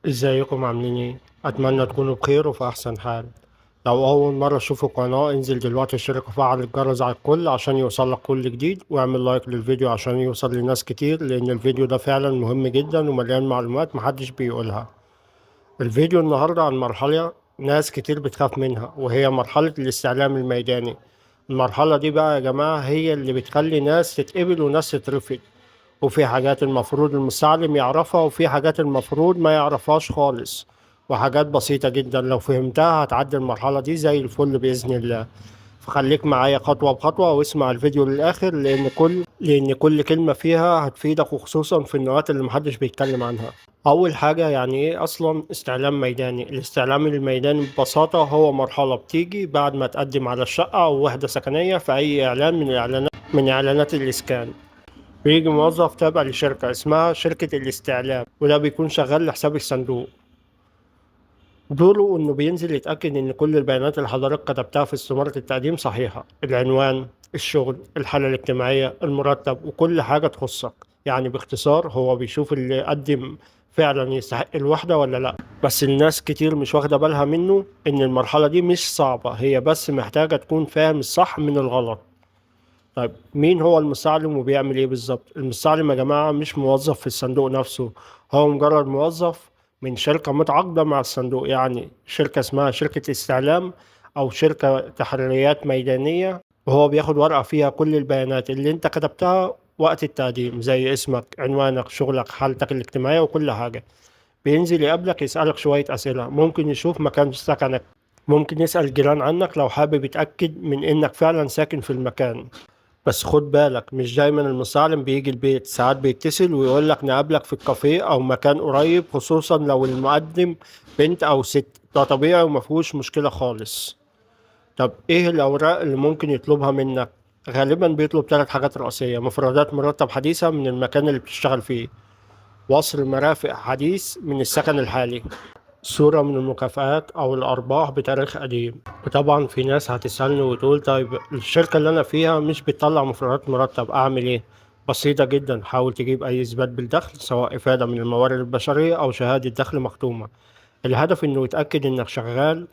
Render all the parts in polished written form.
ازيكم عاملين ايه؟ اتمنى تكونوا بخير وفي احسن حال. لو اول مرة تشوفوا القناة انزل دلوقتي اشترك وفعل الجرس على الكل عشان يوصلك كل جديد، واعمل لايك للفيديو عشان يوصل لناس كتير، لان الفيديو ده فعلا مهم جدا ومليان معلومات محدش بيقولها. الفيديو النهاردة عن مرحلة ناس كتير بتخاف منها، وهي مرحلة الاستعلام الميداني. المرحلة دي بقى يا جماعة هي اللي بتخلي ناس تتقبل وناس تترفض، وفي حاجات المفروض المستعلم يعرفها وفي حاجات المفروض ما يعرفهاش خالص، وحاجات بسيطة جدا لو فهمتها هتعدي المرحلة دي زي الفل بإذن الله. فخليك معايا خطوة بخطوة واسمع الفيديو للآخر، لأن كل كلمة فيها هتفيدك، وخصوصا في النقاط اللي محدش بيتكلم عنها. أول حاجة، يعني إيه أصلا استعلام ميداني؟ الاستعلام الميداني ببساطة هو مرحلة بتيجي بعد ما تقدم على الشقة أو وحدة سكنية في أي إعلان من إعلانات الإسكان. بيجي موظف تابع لشركة اسمها شركة الاستعلام، وده بيكون شغال لحساب الصندوق. دوره إنه بينزل يتأكد إن كل البيانات اللي حضرتك كتبتها في استمارة التقديم صحيحة: العنوان، الشغل، الحالة الاجتماعية، المرتب، وكل حاجة تخصك. يعني باختصار هو بيشوف اللي قدم فعلا يستحق الوحدة ولا لأ. بس الناس كتير مش واخدة بالها منه إن المرحلة دي مش صعبة، هي بس محتاجة تكون فاهم الصح من الغلط. طيب مين هو المستعلم وبيعمل ايه بالظبط؟ المستعلم يا جماعة مش موظف في الصندوق نفسه، هو مجرد موظف من شركة متعاقدة مع الصندوق، يعني شركة اسمها شركة استعلام أو شركة تحريات ميدانية. وهو بياخد ورقة فيها كل البيانات اللي انت كتبتها وقت التقديم، زي اسمك، عنوانك، شغلك، حالتك الاجتماعية، وكل حاجة. بينزل يقابلك يسألك شوية أسئلة، ممكن يشوف مكان سكنك، ممكن يسأل جيران عنك لو حابب يتأكد من إنك فعلا ساكن في المكان. بس خد بالك مش دايما المستعلم بيجي البيت، ساعات بيتصل ويقول لك نقابلك في الكافيه او مكان قريب، خصوصا لو المقدم بنت او ست. ده طبيعي ومفهوش مشكلة خالص. طب ايه الاوراق اللي ممكن يطلبها منك؟ غالبا بيطلب 3 حاجات رئيسية: مفردات مرتب حديثة من المكان اللي بتشتغل فيه، وصل مرافق حديث من السكن الحالي، صورة من المكافآت أو الأرباح بتاريخ قديم. وطبعا في ناس هتسألني وتقول طيب الشركة اللي أنا فيها مش بتطلع مفردات مرتب، أعمل إيه؟ بسيطة جدا، حاول تجيب أي إثبات بالدخل، سواء إفادة من الموارد البشرية أو شهادة دخل مختومة. الهدف إنه يتأكد إنك شغال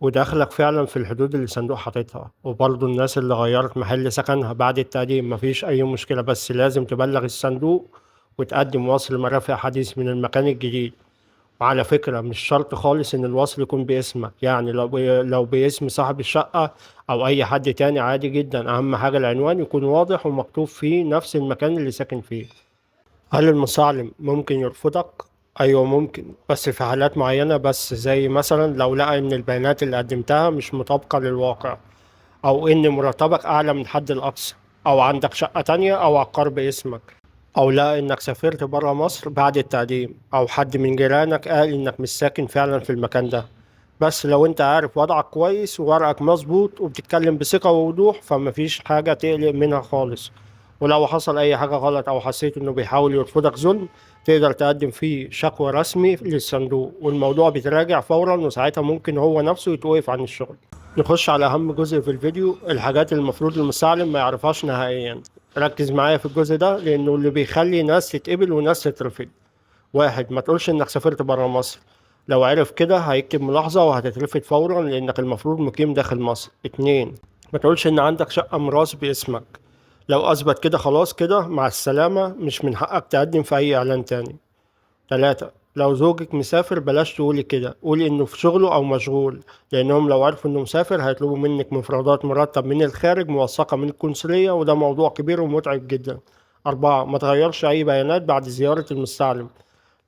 ودخلك فعلا في الحدود اللي الصندوق حاططها. وبرضه الناس اللي غيرت محل سكنها بعد التقديم مفيش أي مشكلة، بس لازم تبلغ الصندوق وتقدم وصل مرافق حديث من المكان الجديد. وعلى فكرة مش شرط خالص إن الوصل يكون باسمك، يعني لو باسم صاحب الشقة أو أي حد تاني عادي جدا، أهم حاجة العنوان يكون واضح ومكتوب فيه نفس المكان اللي ساكن فيه. هل المستعلم ممكن يرفضك؟ أيوة ممكن، بس في حالات معينة بس، زي مثلا لو لقى إن البيانات اللي قدمتها مش مطابقة للواقع، أو إن مرتبك أعلى من الحد الأقصى، أو عندك شقة تانية أو عقار باسمك، أو لا إنك سافرت برا مصر بعد التقديم، أو حد من جيرانك قال إنك مش ساكن فعلا في المكان ده. بس لو أنت عارف وضعك كويس وورقك مظبوط وبتتكلم بثقة ووضوح، فمفيش حاجة تقلق منها خالص. ولو حصل أي حاجة غلط أو حسيت إنه بيحاول يرفضك ظلم، تقدر تقدم فيه شكوى رسمي للصندوق، والموضوع بيتراجع فورا، وساعتها ممكن هو نفسه يتوقف عن الشغل. نخش على أهم جزء في الفيديو: الحاجات اللي المفروض المستعلم ما يعرفهاش نهائيا. ركز معايا في الجزء ده لأنه اللي بيخلي ناس تتقبل وناس تترفض. واحد، ما تقولش إنك سافرت برا مصر. لو عرف كده هيكتب ملاحظة وهتترفض فورا، لأنك المفروض مقيم داخل مصر. اتنين، ما تقولش إن عندك شقة ميراث باسمك. لو أثبت كده خلاص كده مع السلامة، مش من حقك تقدم في أي إعلان تاني. تلاتة، لو زوجك مسافر بلاش تقولي كده، قولي إنه في شغله أو مشغول، لأنهم لو عرفوا إنه مسافر هيطلبوا منك مفردات مرتب من الخارج موثقة من القنصلية، وده موضوع كبير ومتعب جدا. أربعة، ما تغيرش أي بيانات بعد زيارة المستعلم،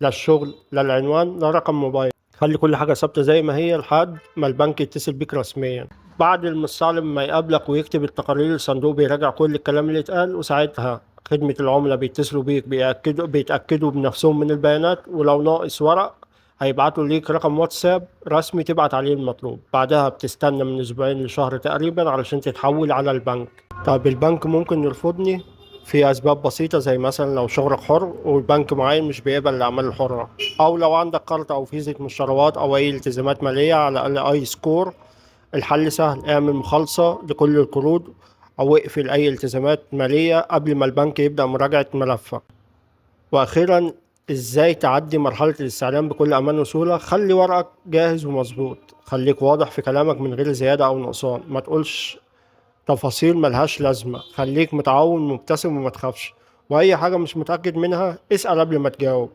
لا الشغل، لا العنوان، لا رقم موبايل. خلي كل حاجة ثابتة زي ما هي لحد ما البنك يتصل بيك رسميا. بعد المستعلم ما يقابلك ويكتب التقارير، الصندوق بيراجع كل الكلام اللي اتقال، وساعتها خدمة العملاء بيتصلوا بيك بيتأكدوا بنفسهم من البيانات، ولو ناقص ورق هيبعتوا ليك رقم واتساب رسمي تبعت عليه المطلوب. بعدها بتستنى من أسبوعين لشهر تقريبا علشان تتحول على البنك. طب البنك ممكن يرفضني في أسباب بسيطة، زي مثلا لو شغلك حر والبنك معين مش بيقبل الأعمال الحرة، أو لو عندك قرض أو فيزة مشتريات أو أي التزامات مالية على الأقل أي سكور. الحل سهل: اعمل مخالصة لكل القروض، أو اقفل أي التزامات مالية قبل ما البنك يبدأ مراجعة ملفك. وأخيرا إزاي تعدي مرحلة الاستعلام بكل أمان وسهولة؟ خلي ورقك جاهز ومظبوط، خليك واضح في كلامك من غير زيادة أو نقصان، ما تقولش تفاصيل ملهاش لازمة، خليك متعاون مبتسم وما تخافش، وأي حاجة مش متأكد منها اسأل قبل ما تجاوب.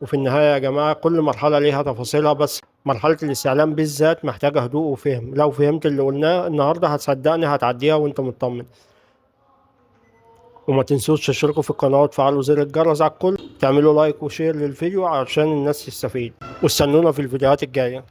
وفي النهاية يا جماعة كل مرحلة ليها تفاصيلها، بس مرحلة الاستعلام بالذات محتاجة هدوء وفهم. لو فهمت اللي قلناه النهاردة هتصدقني هتعديها وانت مطمن. وما تنسوش تشتركوا في القناة وتفعلوا زر الجرس على الكل، تعملوا لايك وشير للفيديو عشان الناس تستفيد، واستنونا في الفيديوهات الجاية.